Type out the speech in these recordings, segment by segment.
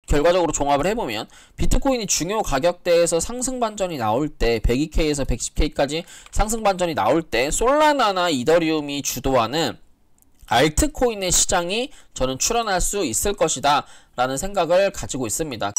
결과적으로 종합을 해보면 비트코인이 중요 가격대에서 상승 반전이 나올 때 102K에서 110K까지 상승 반전이 나올 때 솔라나나 이더리움이 주도하는 알트코인의 시장이 저는 출현할 수 있을 것이다 라는 생각을 가지고 있습니다.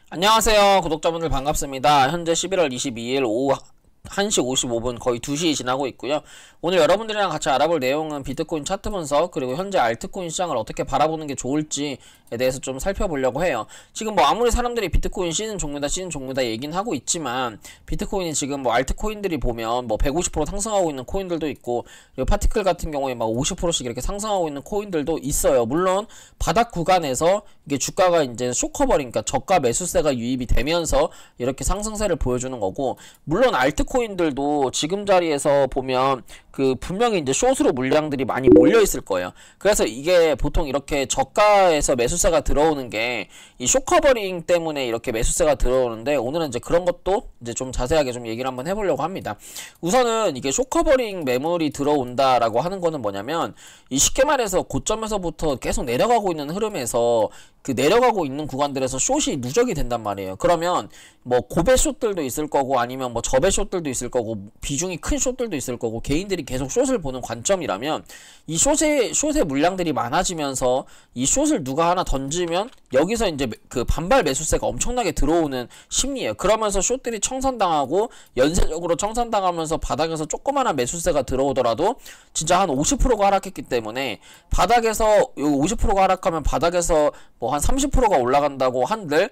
안녕하세요 구독자분들 반갑습니다. 현재 11월 22일 오후 1시 55분 거의 2시 지나고 있고요. 오늘 여러분들이랑 같이 알아볼 내용은 비트코인 차트 분석 그리고 현재 알트코인 시장을 어떻게 바라보는 게 좋을지에 대해서 좀 살펴보려고 해요. 지금 뭐 아무리 사람들이 비트코인 시즌 종료다 얘기는 하고 있지만 비트코인이 지금 뭐 알트코인들이 보면 뭐 150% 상승하고 있는 코인들도 있고 그리고 파티클 같은 경우에 막 50%씩 이렇게 상승하고 있는 코인들도 있어요. 물론 바닥 구간에서 이게 주가가 이제 쇼커버링, 그러니까 저가 매수세가 유입이 되면서 이렇게 상승세를 보여주는 거고, 물론 알트코인들도 지금 자리에서 보면 그 분명히 이제 숏으로 물량들이 많이 몰려 있을 거예요. 그래서 이게 보통 이렇게 저가에서 매수세가 들어오는 게 이 숏커버링 때문에 이렇게 매수세가 들어오는데, 오늘은 이제 그런 것도 이제 좀 자세하게 좀 얘기를 한번 해보려고 합니다. 우선은 이게 숏커버링 매물이 들어온다라고 하는 거는 뭐냐면, 이 쉽게 말해서 고점에서부터 계속 내려가고 있는 흐름에서 그 내려가고 있는 구간들에서 숏이 누적이 된단 말이에요. 그러면 뭐 고배 숏들도 있을 거고 아니면 뭐 저배 숏들도 있을 거고 비중이 큰 숏들도 있을 거고, 개인들이 계속 숏을 보는 관점이라면 이 숏의 물량들이 많아지면서 이 숏을 누가 하나 던지면 여기서 이제 그 반발 매수세가 엄청나게 들어오는 심리예요. 그러면서 숏들이 청산당하고 연쇄적으로 청산당하면서 바닥에서 조그마한 매수세가 들어오더라도 진짜 한 50%가 하락했기 때문에, 바닥에서 50%가 하락하면 바닥에서 뭐 한 30%가 올라간다고 한들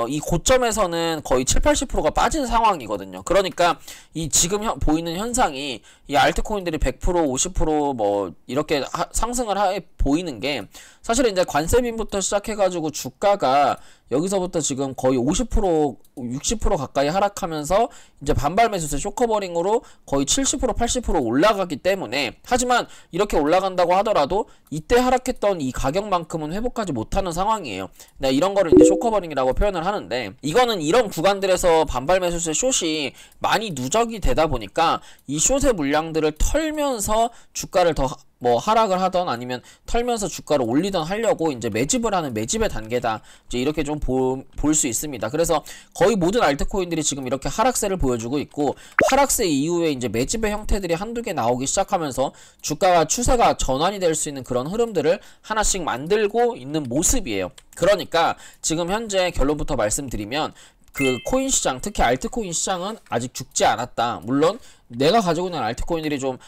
이 고점에서는 거의 70~80%가 빠진 상황이거든요. 그러니까 이 지금 보이는 현상이 이 알트코인들이 100%, 50% 이렇게 상승을 보이는 게, 사실은 이제 관세빈부터 시작해가지고 주가가 여기서부터 지금 거의 50%, 60% 가까이 하락하면서 이제 반발 매수세 쇼커버링으로 거의 70%, 80% 올라가기 때문에, 하지만 이렇게 올라간다고 하더라도 이때 하락했던 이 가격만큼은 회복하지 못하는 상황이에요. 네, 이런 거를 이제 쇼커버링이라고 표현을 하는데, 이거는 이런 구간들에서 반발 매수세 숏이 많이 누적이 되다 보니까 이 숏의 물량들을 털면서 주가를 더 하락을 하던 아니면 털면서 주가를 올리던 하려고 이제 매집을 하는 매집의 단계다, 이제 이렇게 좀 볼 수 있습니다. 그래서 거의 모든 알트코인들이 지금 이렇게 하락세를 보여주고 있고, 하락세 이후에 이제 매집의 형태들이 한두 개 나오기 시작하면서 주가가 추세가 전환이 될 수 있는 그런 흐름들을 하나씩 만들고 있는 모습이에요. 그러니까 지금 현재 결론부터 말씀드리면, 그 코인 시장, 특히 알트코인 시장은 아직 죽지 않았다. 물론 내가 가지고 있는 알트코인들이 좀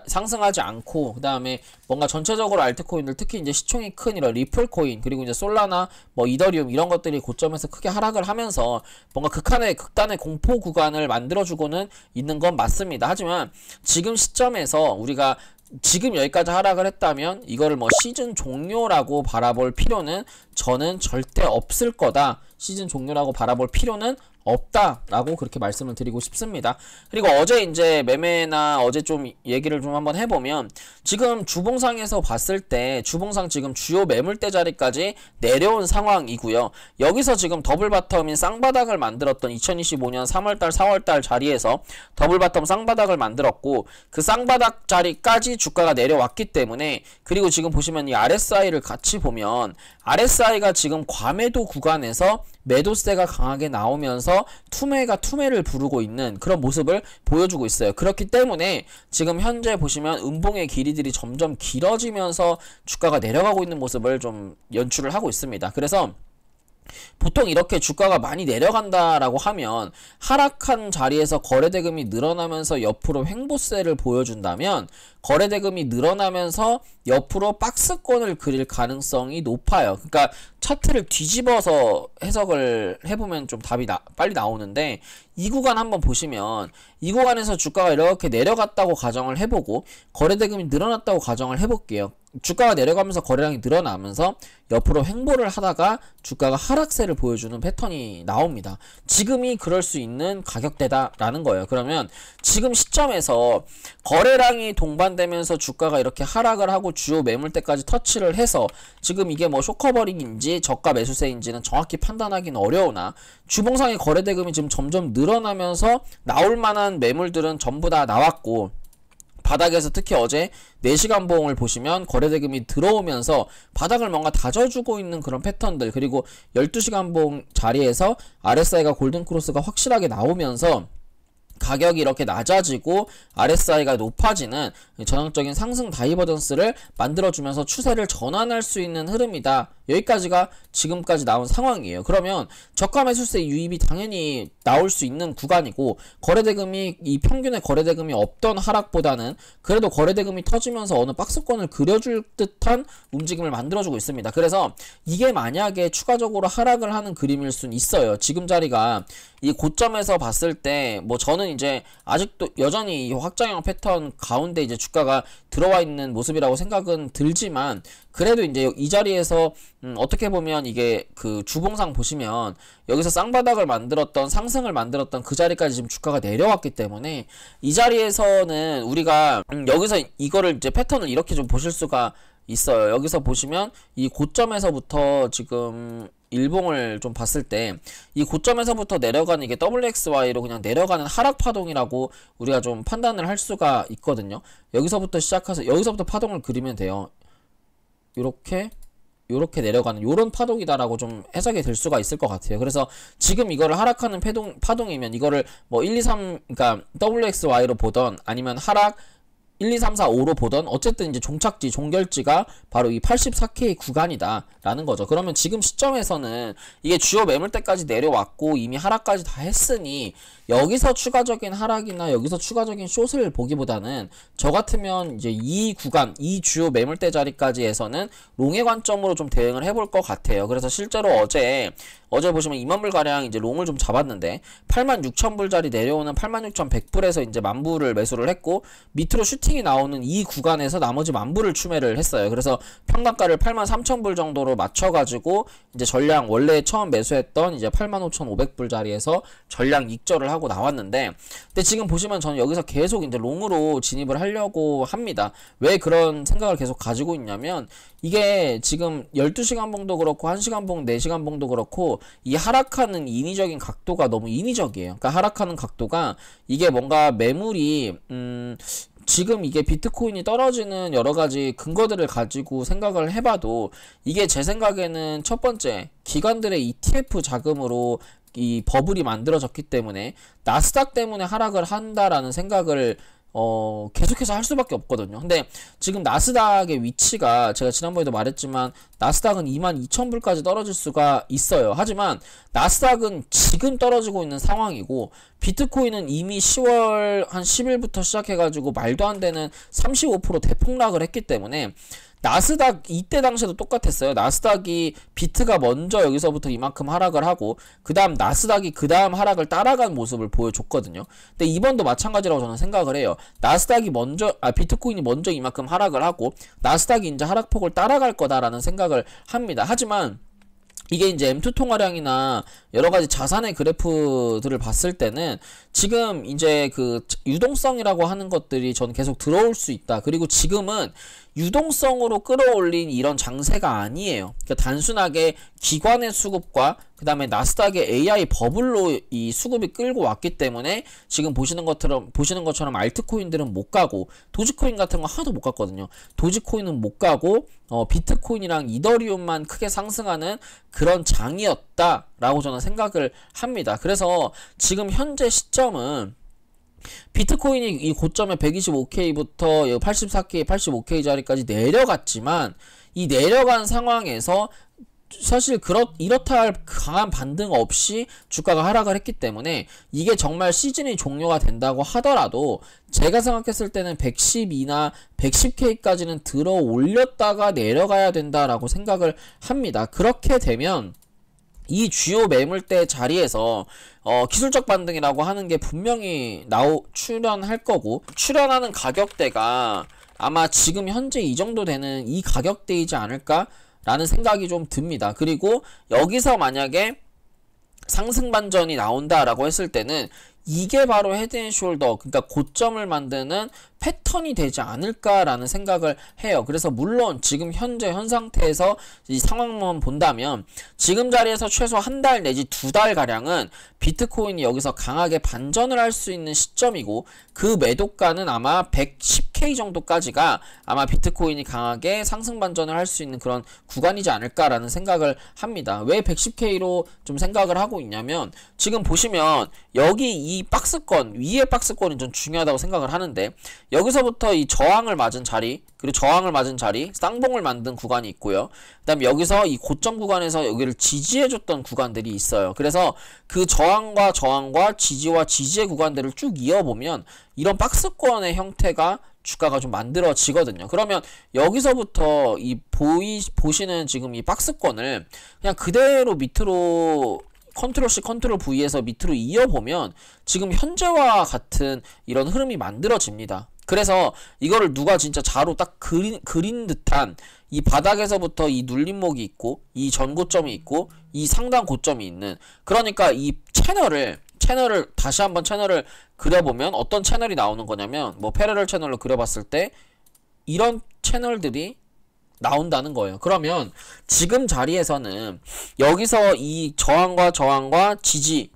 상승하지 않고, 그 다음에 뭔가 전체적으로 알트코인들, 특히 이제 시총이 큰 이런 리플코인, 그리고 이제 솔라나 이더리움 이런 것들이 고점에서 크게 하락을 하면서 뭔가 극단의 공포 구간을 만들어주고는 있는 건 맞습니다. 하지만 지금 시점에서 우리가 지금 여기까지 하락을 했다면 이거를 시즌 종료라고 바라볼 필요는 저는 절대 없을 거다. 시즌 종료라고 바라볼 필요는 없다라고 그렇게 말씀을 드리고 싶습니다. 그리고 어제 이제 매매나 어제 좀 얘기를 좀 한번 해보면, 지금 주봉상에서 봤을 때 주봉상 지금 주요 매물대 자리까지 내려온 상황이고요. 여기서 지금 더블바텀인 쌍바닥을 만들었던 2025년 3월달 4월달 자리에서 더블바텀 쌍바닥을 만들었고, 그 쌍바닥 자리까지 주가가 내려왔기 때문에, 그리고 지금 보시면 이 RSI를 같이 보면 RSI가 지금 과매도 구간에서 매도세가 강하게 나오면서 투매가 투매를 부르고 있는 그런 모습을 보여주고 있어요. 그렇기 때문에 지금 현재 보시면 음봉의 길이들이 점점 길어지면서 주가가 내려가고 있는 모습을 좀 연출을 하고 있습니다. 그래서 보통 이렇게 주가가 많이 내려간다라고 하면 하락한 자리에서 거래대금이 늘어나면서 옆으로 횡보세를 보여준다면, 거래대금이 늘어나면서 옆으로 박스권을 그릴 가능성이 높아요. 그러니까 차트를 뒤집어서 해석을 해보면 좀 답이 빨리 나오는데, 이 구간 한번 보시면 이 구간에서 주가가 이렇게 내려갔다고 가정을 해보고 거래대금이 늘어났다고 가정을 해볼게요. 주가가 내려가면서 거래량이 늘어나면서 옆으로 횡보를 하다가 주가가 하락세를 보여주는 패턴이 나옵니다. 지금이 그럴 수 있는 가격대다라는 거예요. 그러면 지금 시점에서 거래량이 동반되면서 주가가 이렇게 하락을 하고 주요 매물대까지 터치를 해서 지금 이게 쇼커버링인지 저가 매수세인지는 정확히 판단하기는 어려우나, 주봉상의 거래대금이 지금 점점 늘어나면서 나올 만한 매물들은 전부 다 나왔고, 바닥에서 특히 어제 4시간 봉을 보시면 거래대금이 들어오면서 바닥을 뭔가 다져주고 있는 그런 패턴들, 그리고 12시간 봉 자리에서 RSI가 골든크로스가 확실하게 나오면서 가격이 이렇게 낮아지고 RSI가 높아지는 전형적인 상승 다이버전스를 만들어주면서 추세를 전환할 수 있는 흐름이다. 여기까지가 지금까지 나온 상황이에요. 그러면 저가 매수세 유입이 당연히 나올 수 있는 구간이고, 거래대금이 이 평균의 거래대금이 없던 하락보다는 그래도 거래대금이 터지면서 어느 박스권을 그려줄 듯한 움직임을 만들어주고 있습니다. 그래서 이게 만약에 추가적으로 하락을 하는 그림일 순 있어요. 지금 자리가 이 고점에서 봤을 때 뭐 저는 이제 아직도 여전히 이 확장형 패턴 가운데 이제 주가가 들어와 있는 모습이라고 생각은 들지만, 그래도 이제 이 자리에서 어떻게 보면 이게 그 주봉상 보시면 여기서 쌍바닥을 만들었던, 상승을 만들었던 그 자리까지 지금 주가가 내려왔기 때문에 이 자리에서는 우리가 여기서 이거를 이제 패턴을 이렇게 좀 보실 수가 있어요. 여기서 보시면 이 고점에서부터 지금 일봉을 좀 봤을 때 이 고점에서부터 내려가는 이게 WXY로 그냥 내려가는 하락 파동이라고 우리가 좀 판단을 할 수가 있거든요. 여기서부터 시작해서 여기서부터 파동을 그리면 돼요. 요렇게 내려가는 요런 파동이다라고 좀 해석이 될 수가 있을 것 같아요. 그래서 지금 이거를 하락하는 파동이면 이거를 뭐 1, 2, 3 그러니까 WXY로 보던 아니면 하락 1, 2, 3, 4, 5로 보던 어쨌든 이제 종착지, 종결지가 바로 이 84K 구간이다 라는 거죠. 그러면 지금 시점에서는 이게 주요 매물대까지 내려왔고 이미 하락까지 다 했으니 여기서 추가적인 하락이나 여기서 추가적인 숏을 보기보다는 저 같으면 이제 이 구간, 이 주요 매물대 자리까지에서는 롱의 관점으로 좀 대응을 해볼 것 같아요. 그래서 실제로 어제 보시면 2만불 가량 이제 롱을 좀 잡았는데 86,000불짜리 내려오는 86,100불에서 이제 만불을 매수를 했고, 밑으로 슈팅이 나오는 이 구간에서 나머지 만불을 추매를 했어요. 그래서 평단가를 83,000불 정도로 맞춰가지고 이제 전량 원래 처음 매수했던 이제 85,500불 자리에서 전량 익절을 하고 나왔는데, 근데 지금 보시면 저는 여기서 계속 이제 롱으로 진입을 하려고 합니다. 왜 그런 생각을 계속 가지고 있냐면, 이게 지금 12시간 봉도 그렇고 1시간 봉, 4시간 봉도 그렇고 이 하락하는 인위적인 각도가 너무 인위적이에요. 그러니까 하락하는 각도가 이게 뭔가 매물이 지금 이게 비트코인이 떨어지는 여러가지 근거들을 가지고 생각을 해봐도 이게 제 생각에는 첫 번째 기관들의 ETF 자금으로 이 버블이 만들어졌기 때문에 나스닥 때문에 하락을 한다라는 생각을 계속해서 할 수밖에 없거든요. 근데 지금 나스닥의 위치가 제가 지난번에도 말했지만 나스닥은 22,000불까지 떨어질 수가 있어요. 하지만 나스닥은 지금 떨어지고 있는 상황이고 비트코인은 이미 10월 한 10일부터 시작해가지고 말도 안 되는 35% 대폭락을 했기 때문에 나스닥 이때 당시에도 똑같았어요. 나스닥이 비트가 먼저 여기서부터 이만큼 하락을 하고 그 다음 나스닥이 그 다음 하락을 따라간 모습을 보여줬거든요. 근데 이번도 마찬가지라고 저는 생각을 해요. 나스닥이 먼저 비트코인이 먼저 이만큼 하락을 하고 나스닥이 이제 하락폭을 따라갈 거다라는 생각을 합니다. 하지만 이게 이제 M2 통화량이나 여러가지 자산의 그래프들을 봤을 때는 지금 이제 그 유동성이라고 하는 것들이 전 계속 들어올 수 있다. 그리고 지금은 유동성으로 끌어올린 이런 장세가 아니에요. 그러니까 단순하게 기관의 수급과 그 다음에 나스닥의 AI 버블로 이 수급이 끌고 왔기 때문에 지금 보시는 것처럼 알트코인들은 못 가고 도지코인 같은 거 하나도 못 갔거든요. 도지코인은 못 가고 비트코인이랑 이더리움만 크게 상승하는 그런 장이었다라고 저는 생각을 합니다. 그래서 지금 현재 시점은 비트코인이 이 고점에 125K부터 84K, 85K 자리까지 내려갔지만 이 내려간 상황에서 사실 이렇다 할 강한 반등 없이 주가가 하락을 했기 때문에 이게 정말 시즌이 종료가 된다고 하더라도 제가 생각했을 때는 112나 110K까지는 들어 올렸다가 내려가야 된다라고 생각을 합니다. 그렇게 되면 이 주요 매물대 자리에서 기술적 반등이라고 하는 게 분명히 출현할 거고, 출현하는 가격대가 아마 지금 현재 이 정도 되는 이 가격대이지 않을까 라는 생각이 좀 듭니다. 그리고 여기서 만약에 상승 반전이 나온다라고 했을 때는 이게 바로 헤드앤숄더, 그러니까 고점을 만드는 패턴이 되지 않을까라는 생각을 해요. 그래서 물론 지금 현재 현 상태에서 이 상황만 본다면 지금 자리에서 최소 한 달 내지 두 달 가량은 비트코인이 여기서 강하게 반전을 할 수 있는 시점이고, 그 매도가는 아마 110K 정도까지가 아마 비트코인이 강하게 상승 반전을 할 수 있는 그런 구간이지 않을까라는 생각을 합니다. 왜 110K로 좀 생각을 하고 있냐면, 지금 보시면 여기 이 박스권, 위에 박스권이 좀 중요하다고 생각을 하는데, 여기서부터 이 저항을 맞은 자리, 그리고 저항을 맞은 자리, 쌍봉을 만든 구간이 있고요. 그 다음에 여기서 이 고점 구간에서 여기를 지지해줬던 구간들이 있어요. 그래서 그 저항과 지지와 지지의 구간들을 쭉 이어보면 이런 박스권의 형태가 주가가 좀 만들어지거든요. 그러면 여기서부터 이 보시는 지금 이 박스권을 그냥 그대로 밑으로 컨트롤 C, 컨트롤 V에서 밑으로 이어보면 지금 현재와 같은 이런 흐름이 만들어집니다. 그래서 이거를 누가 진짜 자로 딱 그린 듯한 이 바닥에서부터 이 눌림목이 있고, 이 전고점이 있고, 이 상단 고점이 있는, 그러니까 이 채널을 다시 한번 채널을 그려보면 어떤 채널이 나오는 거냐면, 뭐 패러럴 채널로 그려봤을 때 이런 채널들이 나온다는 거예요. 그러면 지금 자리에서는 여기서 이 저항과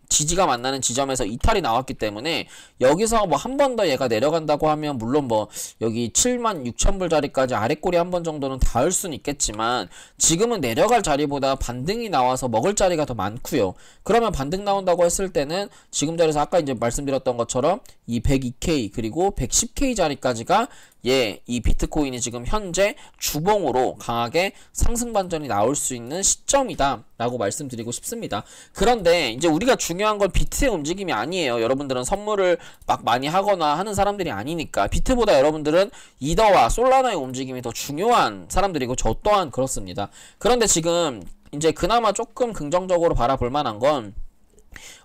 지지가 만나는 지점에서 이탈이 나왔기 때문에 여기서 뭐 한 번 더 얘가 내려간다고 하면, 물론 뭐 여기 76,000불 자리까지 아랫꼬리 한 번 정도는 닿을 수는 있겠지만 지금은 내려갈 자리보다 반등이 나와서 먹을 자리가 더 많고요. 그러면 반등 나온다고 했을 때는 지금 자리에서 아까 이제 말씀드렸던 것처럼 이 102K 그리고 110K 자리까지가 이 비트코인이 지금 현재 주봉으로 강하게 상승 반전이 나올 수 있는 시점이다 라고 말씀드리고 싶습니다. 그런데 이제 우리가 중요한 건 비트의 움직임이 아니에요. 여러분들은 선물을 막 많이 하거나 하는 사람들이 아니니까. 비트보다 여러분들은 이더와 솔라나의 움직임이 더 중요한 사람들이고 저 또한 그렇습니다. 그런데 지금 이제 그나마 조금 긍정적으로 바라볼 만한 건,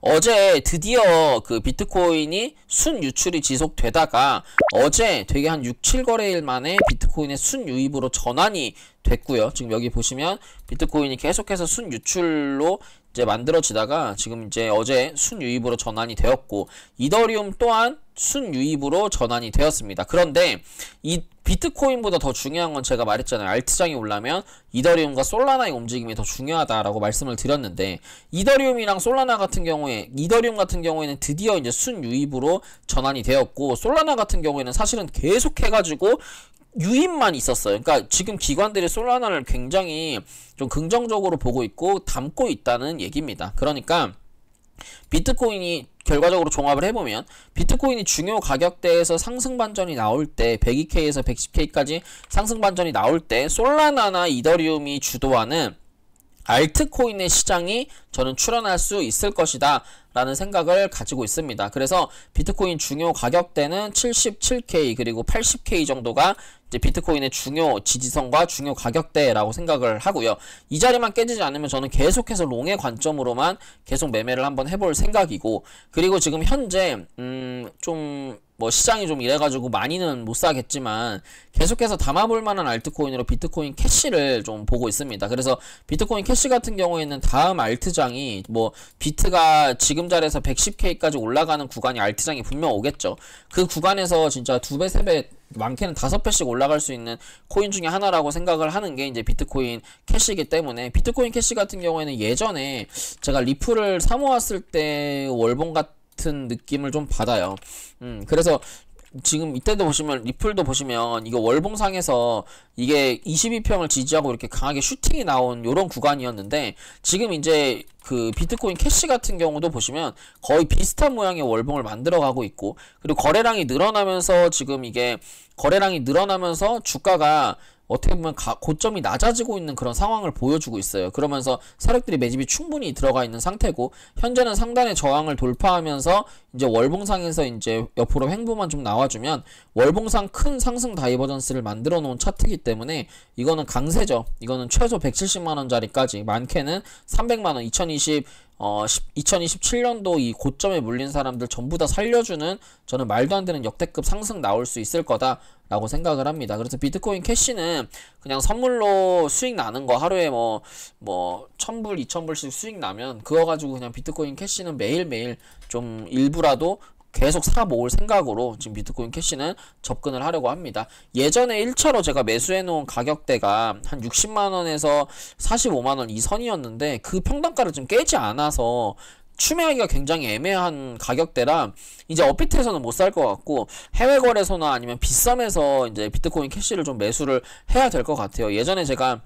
어제 드디어 그 비트코인이 순유출이 지속되다가 어제 되게 한 6, 7거래일 만에 비트코인의 순유입으로 전환이 됐고요. 지금 여기 보시면 비트코인이 계속해서 순유출로 이제 만들어지다가 지금 이제 어제 순유입으로 전환이 되었고, 이더리움 또한 순유입으로 전환이 되었습니다. 그런데 이 비트코인보다 더 중요한 건 제가 말했잖아요. 알트장이 올라면 이더리움과 솔라나의 움직임이 더 중요하다라고 말씀을 드렸는데, 이더리움 같은 경우에는 드디어 이제 순유입으로 전환이 되었고, 솔라나 같은 경우에는 사실은 계속 해가지고 유입만 있었어요. 그러니까 지금 기관들이 솔라나를 굉장히 좀 긍정적으로 보고 있고 담고 있다는 얘기입니다. 그러니까 비트코인이 결과적으로 종합을 해보면, 비트코인이 중요 가격대에서 상승 반전이 나올 때 102K에서 110K까지 상승 반전이 나올 때 솔라나나 이더리움이 주도하는 알트코인의 시장이 저는 출현할 수 있을 것이다 라는 생각을 가지고 있습니다. 그래서 비트코인 중요 가격대는 77K 그리고 80K 정도가 이제 비트코인의 중요 지지선과 중요 가격대라고 생각을 하고요. 이 자리만 깨지지 않으면 저는 계속해서 롱의 관점으로만 계속 매매를 한번 해볼 생각이고, 그리고 지금 현재 좀 뭐 시장이 좀 이래가지고 많이는 못 사겠지만 계속해서 담아볼 만한 알트코인으로 비트코인 캐시를 좀 보고 있습니다. 그래서 비트코인 캐시 같은 경우에는 다음 알트장이 뭐 비트가 지금 자리에서 110K까지 올라가는 구간이 알트장이 분명 오겠죠. 그 구간에서 진짜 2배, 3배, 많게는 5배씩 올라갈 수 있는 코인 중에 하나라고 생각을 하는 게 이제 비트코인 캐시이기 때문에, 비트코인 캐시 같은 경우에는 예전에 제가 리플을 사모았을 때 월봉 같은 느낌을 좀 받아요. 그래서 지금 이때도 보시면, 리플도 보시면 이거 월봉상에서 이게 22평을 지지하고 이렇게 강하게 슈팅이 나온 요런 구간이었는데, 지금 이제 그 비트코인 캐시 같은 경우도 보시면 거의 비슷한 모양의 월봉을 만들어가고 있고, 그리고 거래량이 늘어나면서 지금 이게 거래량이 늘어나면서 주가가 어떻게 보면 고점이 낮아지고 있는 그런 상황을 보여주고 있어요. 그러면서 세력들이 매집이 충분히 들어가 있는 상태고, 현재는 상단의 저항을 돌파하면서 이제 월봉상에서 이제 옆으로 횡보만 좀 나와주면 월봉상 큰 상승 다이버전스를 만들어 놓은 차트이기 때문에 이거는 강세죠. 이거는 최소 170만원짜리까지, 많게는 300만원, 2027년도 이 고점에 물린 사람들 전부 다 살려주는, 저는 말도 안 되는 역대급 상승 나올 수 있을 거다 라고 생각을 합니다. 그래서 비트코인 캐시는 그냥 선물로 수익 나는 거, 하루에 뭐 1000불, 2000불씩 수익 나면 그거 가지고 그냥 비트코인 캐시는 매일매일 좀 일부라도 계속 사 모을 생각으로 지금 비트코인 캐시는 접근을 하려고 합니다. 예전에 1차로 제가 매수해 놓은 가격대가 한 60만원에서 45만원 이 선이었는데 그 평단가를 좀 깨지 않아서 추매하기가 굉장히 애매한 가격대라 이제 업비트에서는 못 살 것 같고 해외 거래소나 아니면 빗썸에서 이제 비트코인 캐시를 좀 매수를 해야 될 것 같아요. 예전에 제가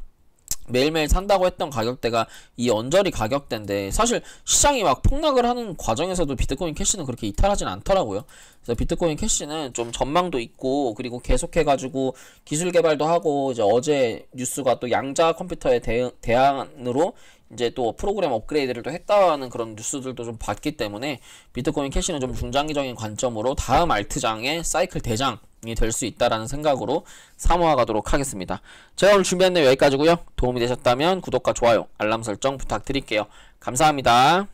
매일매일 산다고 했던 가격대가 이 언저리 가격대인데 사실 시장이 막 폭락을 하는 과정에서도 비트코인 캐시는 그렇게 이탈하진 않더라고요. 그래서 비트코인 캐시는 좀 전망도 있고 그리고 계속해가지고 기술 개발도 하고 이제 어제 뉴스가 또 양자 컴퓨터의 대안으로 이제 또 프로그램 업그레이드를 또 했다는 그런 뉴스들도 좀 봤기 때문에 비트코인 캐시는 좀 중장기적인 관점으로 다음 알트장의 사이클 대장이 될 수 있다라는 생각으로 사모아 가도록 하겠습니다. 제가 오늘 준비한 내용 여기까지고요. 도움이 되셨다면 구독과 좋아요, 알람 설정 부탁드릴게요. 감사합니다.